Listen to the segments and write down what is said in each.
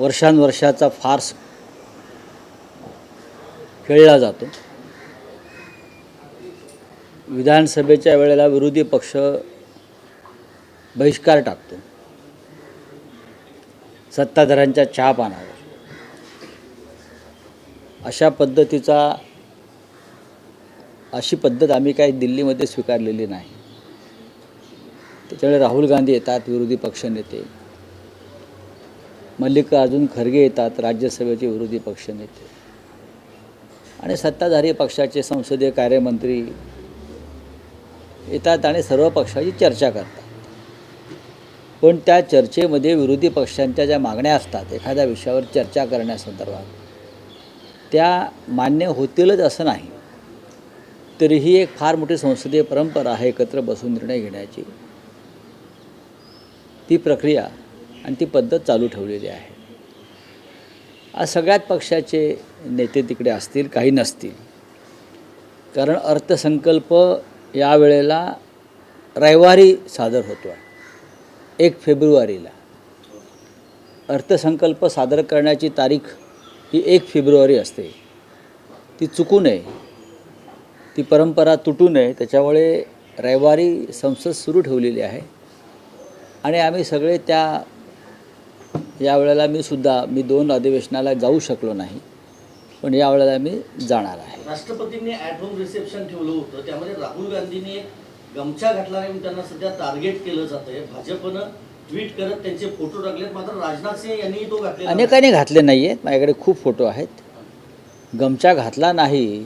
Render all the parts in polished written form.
वर्षानुवर्षाचा फार्स खेळला जातो. विधानसभेच्या वेळेला विरोधी पक्ष बहिष्कार टाकतो सत्ताधाऱ्यांच्या चहापानावर. अशी पद्धत आम्ही काही दिल्लीमध्ये स्वीकारलेली नाही. त्याच्यामुळे राहुल गांधी येतात, विरोधी पक्षनेते, मल्लिकार्जुन खरगे येतात, राज्यसभेचे विरोधी पक्षनेते, आणि सत्ताधारी पक्षाचे संसदीय कार्यमंत्री येतात आणि सर्व पक्षाची चर्चा करतात. पण त्या चर्चेमध्ये विरोधी पक्षांच्या ज्या मागण्या असतात एखाद्या विषयावर चर्चा करण्यासंदर्भात, त्या मान्य होतीलच असं नाही. तरीही एक फार मोठी संसदीय परंपरा आहे एकत्र बसून निर्णय घेण्याची. ती प्रक्रिया आणि ती पद्धत चालू ठेवलेली आहे. आज सगळ्याच पक्षाचे नेते तिकडे असतील, काही नसतील. कारण अर्थसंकल्प यावेळेला रविवारी सादर होतो आहे, 1 फेब्रुवारीला. अर्थसंकल्प सादर करण्याची तारीख ही 1 फेब्रुवारी असते. ती चुकू नये, ती परंपरा तुटू नये, त्याच्यामुळे रविवारी संसद सुरू ठेवलेली आहे. आणि आम्ही सगळे यावेळेला मी 2 अधिवेशनाला जाऊ शकलो नाही, पण यावेळेला मी जाणार आहे. राष्ट्रपतींनी ॲट होम रिसेप्शन ठेवलं होतं, त्यामध्ये राहुल गांधींनी एक गमछा घातला नाही म्हणून त्यांना सध्या टार्गेट केलं जातंय. भाजपनं ट्विट करत त्यांचे फोटो टाकलेत, मात्र राजनाथ सिंह यांनी तो घातलेला. अनेकांनी घातले नाही आहेत, माझ्याकडे खूप फोटो आहेत. गमछा घातला नाही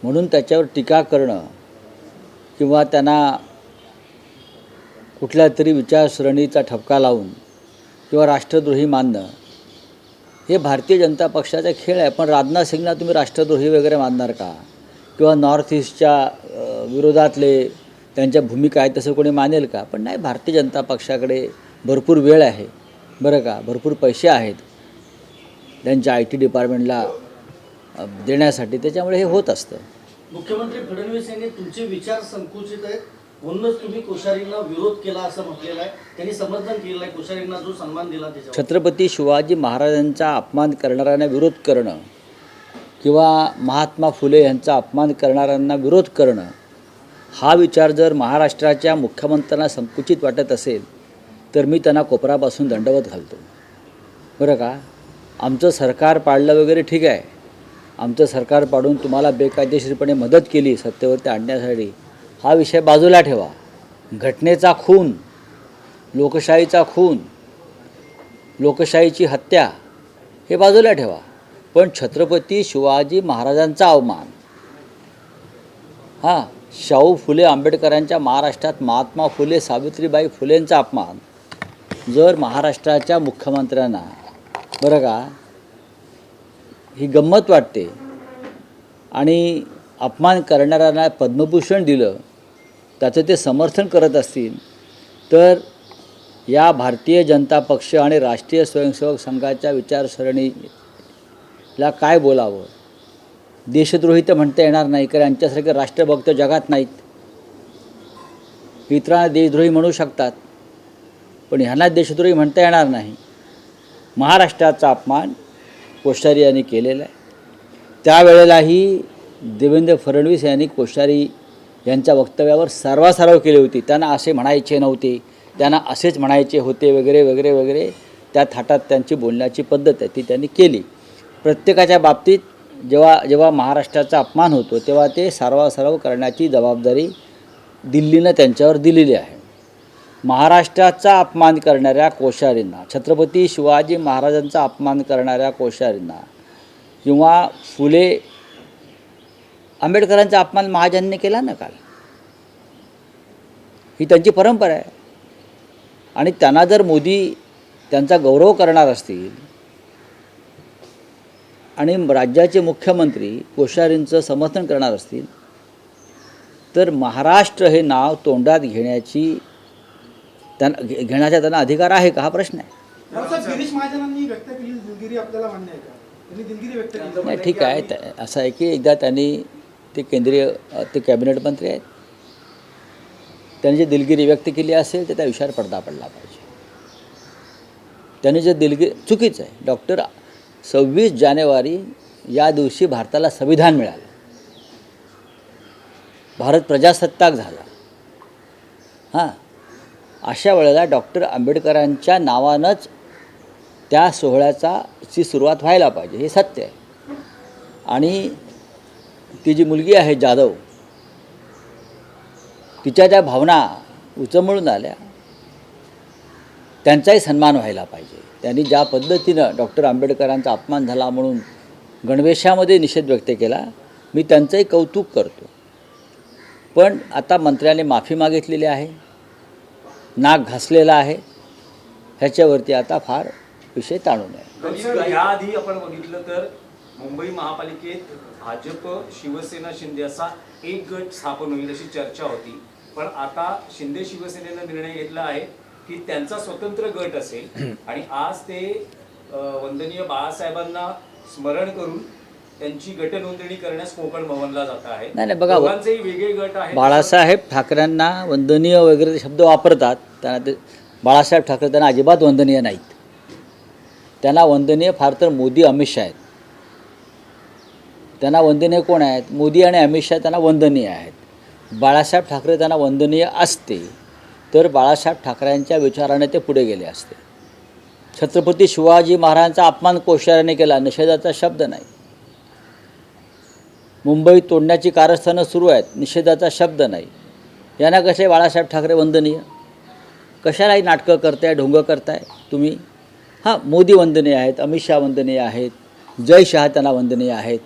म्हणून त्याच्यावर टीका करणं किंवा त्यांना कुठल्या तरी विचारसरणीचा ठपका लावून किंवा राष्ट्रद्रोही मानणं हे भारतीय जनता पक्षाचा खेळ आहे. पण राजनाथ सिंगला तुम्ही राष्ट्रद्रोही वगैरे मानणार का? किंवा नॉर्थ ईस्टच्या विरोधातले त्यांच्या भूमिका आहे तसं कोणी मानेल का? पण नाही, भारतीय जनता पक्षाकडे भरपूर वेळ आहे बरं का, भरपूर पैसे आहेत त्यांच्या IT डिपार्टमेंटला देण्यासाठी. त्याच्यामुळे हे होत असतं. मुख्यमंत्री फडणवीस यांनी तुमचे विचार संकुचित आहेत म्हणूनच तुम्ही कोश्यारींना विरोध केला असं म्हटलेलं आहे. त्यांनी समर्थन केलेलं आहे, कोश्यारींना जो सन्मान दिला त्याच्यावर. छत्रपती शिवाजी महाराजांचा अपमान करणाऱ्यांना विरोध करणं किंवा महात्मा फुले यांचा अपमान करणाऱ्यांना विरोध करणं हा विचार जर महाराष्ट्राच्या मुख्यमंत्र्यांना संकुचित वाटत असेल तर मी त्यांना कोपरापासून दंडवत घालतो बरं का. आमचं सरकार पाडलं वगैरे ठीक आहे, आमचं सरकार पाडून तुम्हाला बेकायदेशीरपणे मदत केली सत्तेवरती आणण्यासाठी, हा विषय बाजूला ठेवा. घटनेचा खून, लोकशाहीचा खून, लोकशाहीची हत्या हे बाजूला ठेवा. पण छत्रपती शिवाजी महाराजांचा अवमान, शाहू फुले आंबेडकरांच्या महाराष्ट्रात महात्मा फुले सावित्रीबाई फुलेंचा अपमान जर महाराष्ट्राच्या मुख्यमंत्र्यांना बरं का ही गंमत वाटते आणि अपमान करणाऱ्यांना पद्मभूषण दिलं, त्याचं ते समर्थन करत असतील तर या भारतीय जनता पक्ष आणि राष्ट्रीय स्वयंसेवक संघाच्या विचारसरणीला काय बोलावं? देशद्रोही तर म्हणता येणार नाही, कारण यांच्यासारखे राष्ट्रभक्त जगात नाहीत. इतरांना देशद्रोही म्हणू शकतात पण ह्यांना देशद्रोही म्हणता येणार नाही. महाराष्ट्राचा अपमान कोश्यारी यांनी केलेला आहे. त्यावेळेलाही देवेंद्र फडणवीस यांनी कोश्यारी यांच्या वक्तव्यावर सर्वासर्व केली होती. त्यांना असे म्हणायचे नव्हते, त्यांना असेच म्हणायचे होते वगैरे वगैरे वगैरे. त्या थाटात त्यांची बोलण्याची पद्धत आहे ती त्यांनी केली. प्रत्येकाच्या बाबतीत जेव्हा महाराष्ट्राचा अपमान होतो तेव्हा ते सर्वासर्व करण्याची जबाबदारी दिल्लीनं त्यांच्यावर दिलेली आहे. महाराष्ट्राचा अपमान करणाऱ्या कोश्यारींना, छत्रपती शिवाजी महाराजांचा अपमान करणाऱ्या कोश्यारींना किंवा फुले आंबेडकरांचा अपमान महाजनने केला ना काल, ही त्यांची परंपरा आहे. आणि त्यांना जर मोदी त्यांचा गौरव करणार असतील आणि राज्याचे मुख्यमंत्री कोश्यारींचं समर्थन करणार असतील तर महाराष्ट्र हे नाव तोंडात घेण्याचा त्यांना अधिकार आहे का, हा प्रश्न आहे. नाही, ठीक आहे. असं आहे की एकदा त्यांनी ते कॅबिनेट मंत्री आहेत, त्यांनी जी दिलगिरी व्यक्त केली असेल तर त्या विषयावर पडदा पडला पाहिजे. त्यांनी जे दिलगी चुकीचं आहे. 26 जानेवारी या दिवशी भारताला संविधान मिळालं, भारत प्रजासत्ताक झाला. हां, अशा वेळेला डॉक्टर आंबेडकरांच्या नावानंच त्या सोहळ्याची सुरुवात व्हायला पाहिजे, हे सत्य आहे. आणि ती जी मुलगी आहे जाधव, तिच्या त्या भावना उचमळून आल्या, त्यांचाही सन्मान व्हायला पाहिजे. त्यांनी ज्या पद्धतीनं डॉक्टर आंबेडकरांचा अपमान झाला म्हणून गणवेशामध्ये निषेध व्यक्त केला, मी त्यांचंही कौतुक करतो. पण आता मंत्र्याने माफी मागितलेली आहे, नाक घासलेला आहे, ह्याच्यावरती आता फार विषय ताणू नये. याआधी आपण बघितलं तर मुंबई महापालिकेत भाजप, शिवसेना, शिंदे असा एक गट स्थापन होईल अशी चर्चा होती. पण आता शिंदे शिवसेनेनं निर्णय घेतला आहे की त्यांचा स्वतंत्र गट असेल आणि आज ते वंदनीय बाळासाहेबांना स्मरण करून त्यांची गटनोंदणी करण्यास कोकण भवनला जात आहे. नाही बघा, दोघांचेही वेगळे गट आहेत. बाळासाहेब ठाकरेंना वंदनीय वगैरे शब्द वापरतात, त्यांना ते बाळासाहेब ठाकरे त्यांना अजिबात वंदनीय नाहीत. त्यांना वंदनीय फार तर मोदी, अमित शहा आहेत. त्यांना वंदनीय कोण आहेत? मोदी आणि अमित शहा त्यांना वंदनीय आहेत. बाळासाहेब ठाकरे त्यांना वंदनीय असते तर बाळासाहेब ठाकरेंच्या विचाराने ते पुढे गेले असते. छत्रपती शिवाजी महाराजांचा अपमान कोश्यारीने केला, निषेधाचा शब्द नाही. मुंबई तोडण्याची कारस्थानं सुरू आहेत, निषेधाचा शब्द नाही. यांना कसे बाळासाहेब ठाकरे वंदनीय? कशालाही नाटकं करताय, ढोंग करताय तुम्ही? हां, मोदी वंदनीय आहेत, अमित शहा वंदनीय आहेत, जय शहा त्यांना वंदनीय आहेत,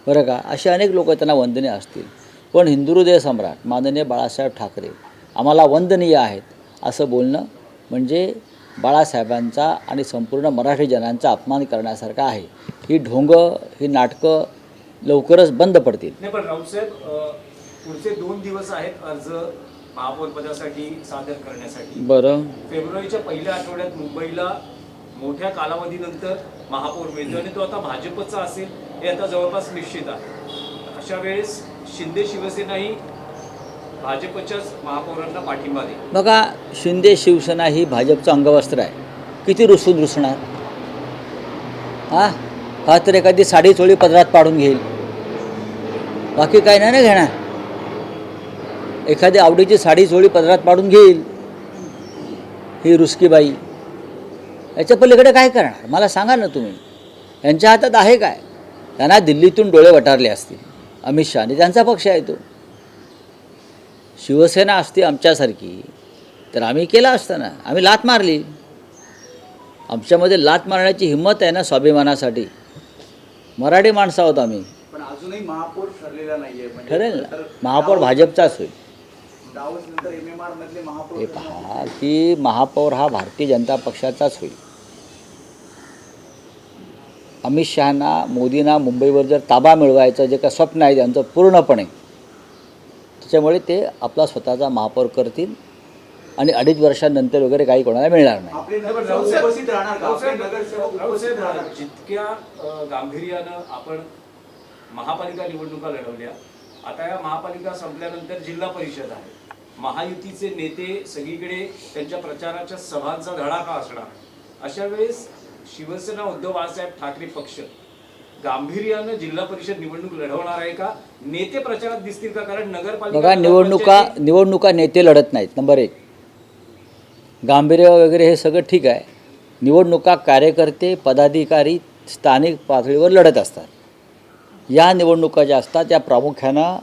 बरं का? असे अनेक लोक त्यांना वंदनीय असतील. पण हिंदुहृदय सम्राट माननीय बाळासाहेब ठाकरे आम्हाला वंदनीय आहेत असं बोलणं म्हणजे बाळासाहेबांचा आणि संपूर्ण मराठी जनांचा अपमान करण्यासारखा आहे. ही ढोंग, ही नाटकं लवकरच बंद पडतील. नाही, पण राऊतसाहेब, पुढचे 2 दिवस आहेत अर्ज महापौर पदासाठी सादर करण्यासाठी. बरं, फेब्रुवारीच्या पहिल्या आठवड्यात मुंबईला मोठ्या कालावधीनंतर महापौर मिळतो आणि तो आता भाजपचा असेल हे आता जवळपास निश्चित आहे. अशा वेळेस शिंदे शिवसेनाही भाजपच्याच महापौरांना पाठिंबा देईल. बघा, शिंदे शिवसेना ही भाजपचं अंगवस्त्र आहे. किती रुसणार? हा तर एखादी साडी चोळी पदरात पाडून घेईल, बाकी काही नाही ना घेणार. एखादी आवडीची साडी चोळी पदरात पाडून घेईल ही रुसकीबाई. याच्या पलीकडे काय करणार मला सांगा ना तुम्ही? यांच्या हातात आहे काय? त्यांना दिल्लीतून डोळे वटारले असतील अमित शहाने, त्यांचा पक्ष आहे तो. शिवसेना असती आमच्यासारखी तर आम्ही केला असतं ना, आम्ही लाथ मारली. आमच्यामध्ये लाथ मारण्याची हिंमत आहे ना, स्वाभिमानासाठी. मराठी माणसं आहोत आम्ही. पण अजूनही महापौर ठरलेला नाहीये. ठरेल ना, महापौर भाजपचाच होईल. नंतर MMR मधले महापौर हे पहा की महापौर हा भारतीय जनता पक्षाचाच होईल. अमित शहाना, मोदींना मुंबईवर जर ताबा मिळवायचं जे का स्वप्न आहे त्यांचं पूर्णपणे, त्याच्यामुळे ते आपला स्वतःचा महापौर करतील आणि 2.5 वर्षांनंतर वगैरे काही कोणाला मिळणार नाही. आपले नगरसेवक उपस्थित राहणार का? आपले नगरसेवक उपस्थित राहणार. जितक्या गांभीर्यानं आपण महापालिका निवडणुका लढवल्या, आता या महापालिका संपल्यानंतर जिल्हा परिषद आहे. महायुतीचे नेते सगळीकडे त्यांच्या प्रचाराच्या सभांचा धडाका असणार. अशा वेळेस शिवसेना, उद्धव बाळासाहेब ठाकरे पक्ष गांभीर्यानं जिल्हा परिषद निवडणूक लढवणार आहे का? नेते प्रचारात दिसतील का? कारण नगरपालिका, बघा, निवडणुका नेते लढत नाहीत. नंबर 1, गांभीर्य वगैरे हे सगळं ठीक आहे. निवडणुका कार्यकर्ते, पदाधिकारी स्थानिक पातळीवर लढत असतात. या निवडणुका ज्या असतात त्या प्रामुख्यानं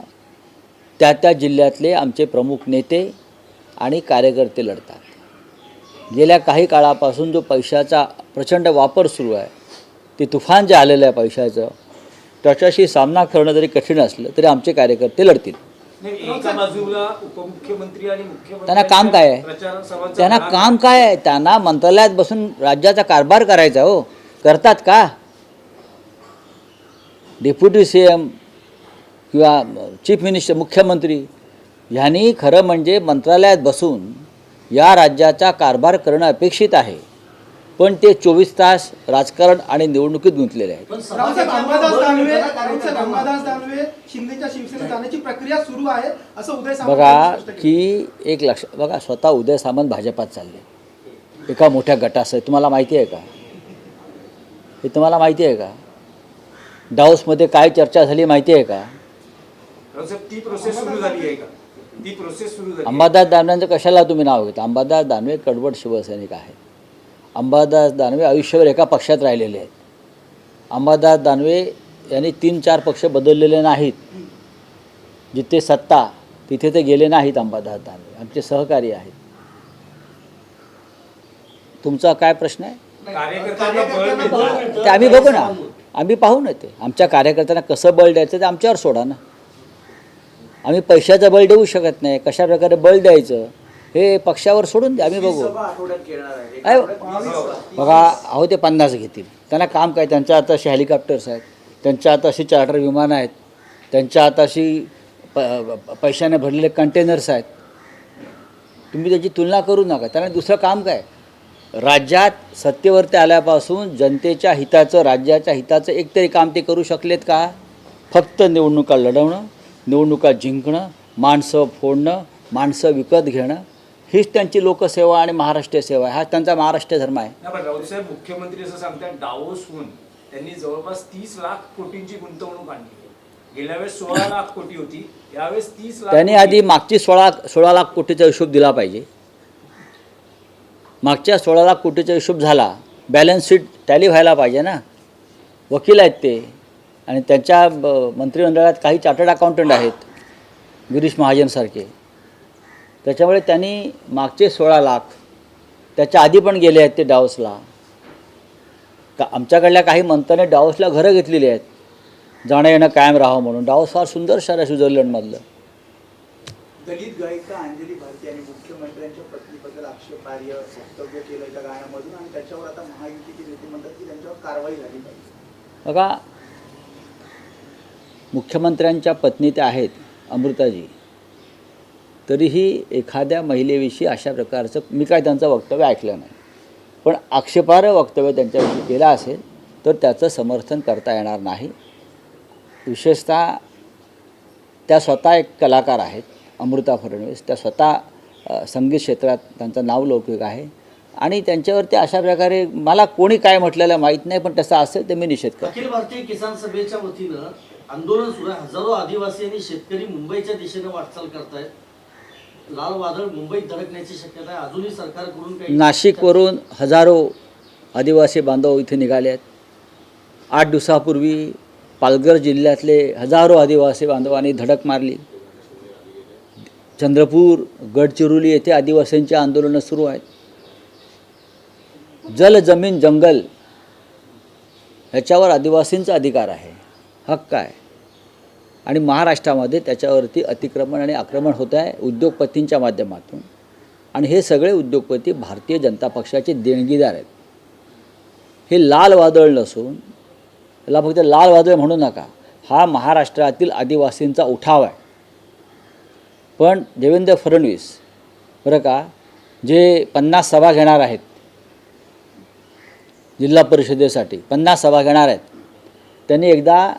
त्या जिल्ह्यातले आमचे प्रमुख नेते आणि कार्यकर्ते लढतात. गेल्या काही काळापासून जो पैशाचा प्रचंड वापर सुरू आहे, ते तुफान जे आलेलं आहे पैशाचं, त्याच्याशी सामना करणं जरी कठीण असलं तरी आमचे कार्यकर्ते लढतील. एका बाजूला उपमुख्यमंत्री आणि मुख्यमंत्री, त्यांना काम काय आहे? त्यांना मंत्रालयात बसून राज्याचा कारभार करायचा. हो, करतात का? डेप्युटी CM किंवा चीफ मिनिस्टर, मुख्यमंत्री ह्यांनी खरं म्हणजे मंत्रालयात बसून या राज्याचा कारभार करणं अपेक्षित आहे. पण ते 24 तास राजकारण आणि निवडणुकीत गुंतलेले आहेत. शिंदेच्या शिवसेनेत जाण्याची प्रक्रिया सुरू आहे असं उदय सामंत बघा की एक लक्ष, बघा स्वतः उदय सामंत भाजपात चालले. एका मोठ्या गटासह. तुम्हाला माहिती आहे का? हे तुम्हाला माहिती आहे का? डाऊसमध्ये काय चर्चा झाली माहिती आहे का? रावसाहेब, ती प्रोसेस सुरू झाली आहे का? ती प्रोसेस सुरू झाली आहे? अंबादास दानवेंचं कशाला तुम्ही नाव घेता? अंबादास दानवे कडवट शिवसैनिक आहेत. अंबादास दानवे आयुष्यभर एका पक्षात राहिलेले आहेत. अंबादास दानवे यांनी 3-4 पक्ष बदललेले नाहीत. जिथे सत्ता तिथे ते गेले नाहीत. अंबादास दानवे आमचे सहकारी आहेत. तुमचा काय प्रश्न आहे? कार्यकर्त्यांना बळ बळ मिळतं. मिळतं. ते आम्ही बघू ना, आम्ही पाहू ना. ते आमच्या कार्यकर्त्यांना कसं बळ द्यायचं ते आमच्यावर सोडा ना. आम्ही पैशाचं बळ देऊ शकत नाही. कशा प्रकारे बळ द्यायचं हे पक्षावर सोडून द्या, आम्ही बघू. सभा आठवड्यात घेणार आहे. आहे. आठवड्यात बघा, अहो ते 50 घेतील. त्यांना काम काय? त्यांच्या हातात अशी हेलिकॉप्टर्स आहेत, त्यांच्या हातात अशी चार्टर विमानं आहेत, त्यांच्या हातात अशी पैशाने भरलेले कंटेनर्स आहेत. तुम्ही त्याची तुलना करू नका. त्यांना दुसरं काम काय? राज्यात सत्तेवरती आल्यापासून जनतेच्या हिताचं, राज्याच्या हिताचं एकतरी काम ते करू शकलेत का? फक्त निवडणुका लढवणं, निवडणुका जिंकणं, माणसं फोडणं, माणसं विकत घेणं, हीच त्यांची लोकसेवा आणि महाराष्ट्रीय सेवा आहे. हा त्यांचा महाराष्ट्र धर्म आहे. नाही, पण राऊतसाहेब, मुख्यमंत्री असं सांगतात डावोसहून त्यांनी जवळपास 30 लाख कोटींची गुंतवणूक आणली. गेल्या वेळेस 16 लाख कोटी होती, यावेळेस 30 लाख. त्यांनी आधी मागची 16 लाख कोटीचा हिशोब दिला पाहिजे. मागच्या 16 लाख कोटीचा हिशोब झाला, बॅलन्स शीट टॅली व्हायला पाहिजे ना. वकील आहेत ते, आणि त्यांच्या मंत्रिमंडळात काही चार्टर्ड अकाउंटंट आहेत, गिरीश महाजनसारखे. त्याच्यामुळे त्यांनी मागचे 16 लाख, त्याच्या आधी पण गेले आहेत ते डावसला. आमच्याकडल्या काही मंत्र्यांनी डावसला घरं घेतलेली आहेत, जाणं येणं कायम राहावं म्हणून. डावस फार सुंदर शहर आहे स्वित्झर्लंडमधलं. दलित गायिका अंजली भारती यांनी मुख्यमंत्र्यांच्या पत्नीबद्दल आक्षेपार्ह वक्तव्य केलं एका गाण्यामधून, आणि त्याच्यावर आता महायुतीचे नेते म्हणतात की त्यांच्यावर कारवाई झाली पाहिजे. बघा, मुख्यमंत्र्यांच्या पत्नी त्या आहेत अमृताजी, तरीही एखाद्या महिलेविषयी अशा प्रकारचं मी काय त्यांचं वक्तव्य ऐकलं नाही. पण आक्षेपार्ह वक्तव्य त्यांच्याविषयी केलं असेल तर त्याचं समर्थन करता येणार नाही. विशेषतः त्या स्वतः एक कलाकार आहेत, अमृता फडणवीस. त्या स्वतः संगीत क्षेत्रात त्यांचं नाव लौकिक आहे, आणि त्यांच्यावरती अशा प्रकारे मला कोणी काय म्हटलेलं माहीत नाही, पण तसं असेल तर मी निषेध करतो. अखिल भारतीय किसान सभेच्या वतीनं आंदोलन सुरू आहे. हजारो आदिवासी आणि शेतकरी मुंबईच्या दिशेने वाटचाल करतायत. लाल वादळ मुंबईत धडकण्याची शक्यता आहे. अजूनही सरकारकडून काही नाशिकवरून हजारो आदिवासी बांधव इथे निघाले आहेत. 8 दिवसापूर्वी पालघर जिल्ह्यातले हजारो आदिवासी बांधवांनी धडक मारली. चंद्रपूर, गडचिरोली येथे आदिवासींची आंदोलनं सुरू आहेत. जल, जमीन, जंगल ह्याच्यावर आदिवासींचा अधिकार आहे, हक्क आहे, आणि महाराष्ट्रामध्ये त्याच्यावरती अतिक्रमण आणि आक्रमण होत आहे उद्योगपतींच्या माध्यमातून. आणि हे सगळे उद्योगपती भारतीय जनता पक्षाचे देणगीदार आहेत. हे लाल वादळ नसून, याला फक्त लाल वादळ म्हणू नका, हा महाराष्ट्रातील आदिवासींचा उठाव आहे. पण देवेंद्र फडणवीस बरं का, जे 50 सभा घेणार आहेत जिल्हा परिषदेसाठी, 50 सभा घेणार आहेत, त्यांनी एकदा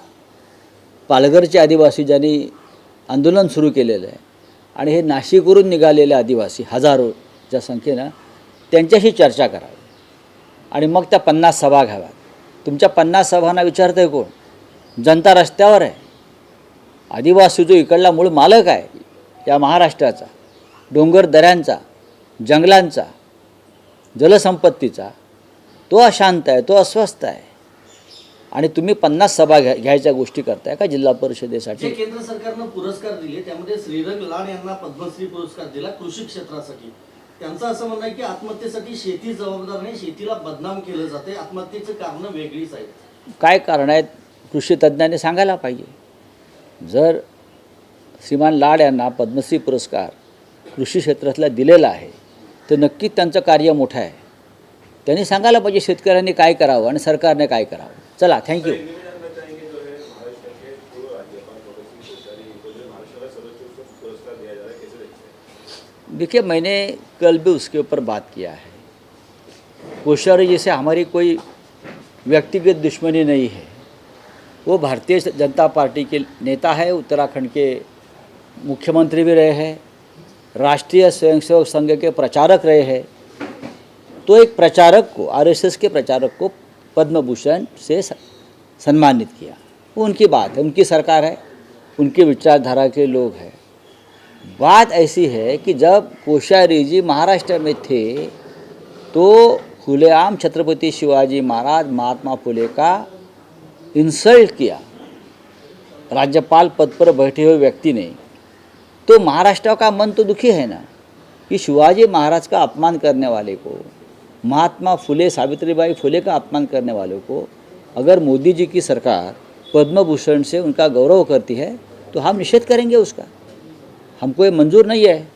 पालघरचे आदिवासी ज्यांनी आंदोलन सुरू केलेलं आहे, आणि हे नाशिकवरून निघालेले आदिवासी हजारोच्या संख्येनं, त्यांच्याशी चर्चा करावी आणि मग त्या 50 सभा घ्याव्यात. तुमच्या 50 सभांना विचारतं आहे कोण? जनता रस्त्यावर आहे. आदिवासी जो इकडला मूळ मालक आहे या महाराष्ट्राचा, डोंगर दऱ्यांचा, जंगलांचा, जलसंपत्तीचा, तो अशांत आहे, तो अस्वस्थ आहे, आणि तुम्ही 50 सभा घ्यायच्या गोष्टी करताय का जिल्हा परिषदेसाठी? जे केंद्र सरकारनं पुरस्कार दिले त्यामध्ये श्रीरंग लाड यांना पद्मश्री पुरस्कार दिला कृषी क्षेत्रासाठी. त्यांचं असं म्हणणं आहे की आत्महत्येसाठी शेती जबाबदार नाही, शेतीला बदनाम केलं जाते, आत्महत्येचं कारणं वेगळीच आहेत. काय कारण आहेत कृषी तज्ज्ञांनी सांगायला पाहिजे. जर श्रीमान लाड यांना पद्मश्री पुरस्कार कृषी क्षेत्रातला दिलेला आहे तर नक्कीच त्यांचं कार्य मोठं आहे. त्यांनी सांगायला पाहिजे शेतकऱ्यांनी काय करावं आणि सरकारने काय करावं. चला, थँक्यू. देखिए, मैंने कल भी उसके ऊपर बात किया है. कोश्यारी जी से हमारी कोई व्यक्तिगत दुश्मनी नहीं है. वो भारतीय जनता पार्टी के नेता है, उत्तराखंड के मुख्यमंत्री भी रहे हैं, राष्ट्रीय स्वयंसेवक संघ के प्रचारक रहे हैं, तो एक प्रचारक को, आरएसएस के प्रचारक को पद्म भूषण से सम्मानित किया। वो उनकी बात है, उनकी सरकार है, उनकी विचारधारा के लोग हैं। बात ऐसी है कि जब कोश्यारी जी महाराष्ट्र में थे तो खुलेआम छत्रपति शिवाजी महाराज महात्मा फुले का इंसल्ट किया राज्यपाल पद पर बैठे हुए व्यक्ति ने, तो महाराष्ट्र का मन तो दुखी है ना कि शिवाजी महाराज का अपमान करने वाले को, महात्मा फुले सावित्रीबाई फुले का अपमान करने वालों को अगर मोदी जी की सरकार पद्म भूषण से उनका गौरव करती है तो हम निषेध करेंगे उसका। हमको ये मंजूर नहीं है।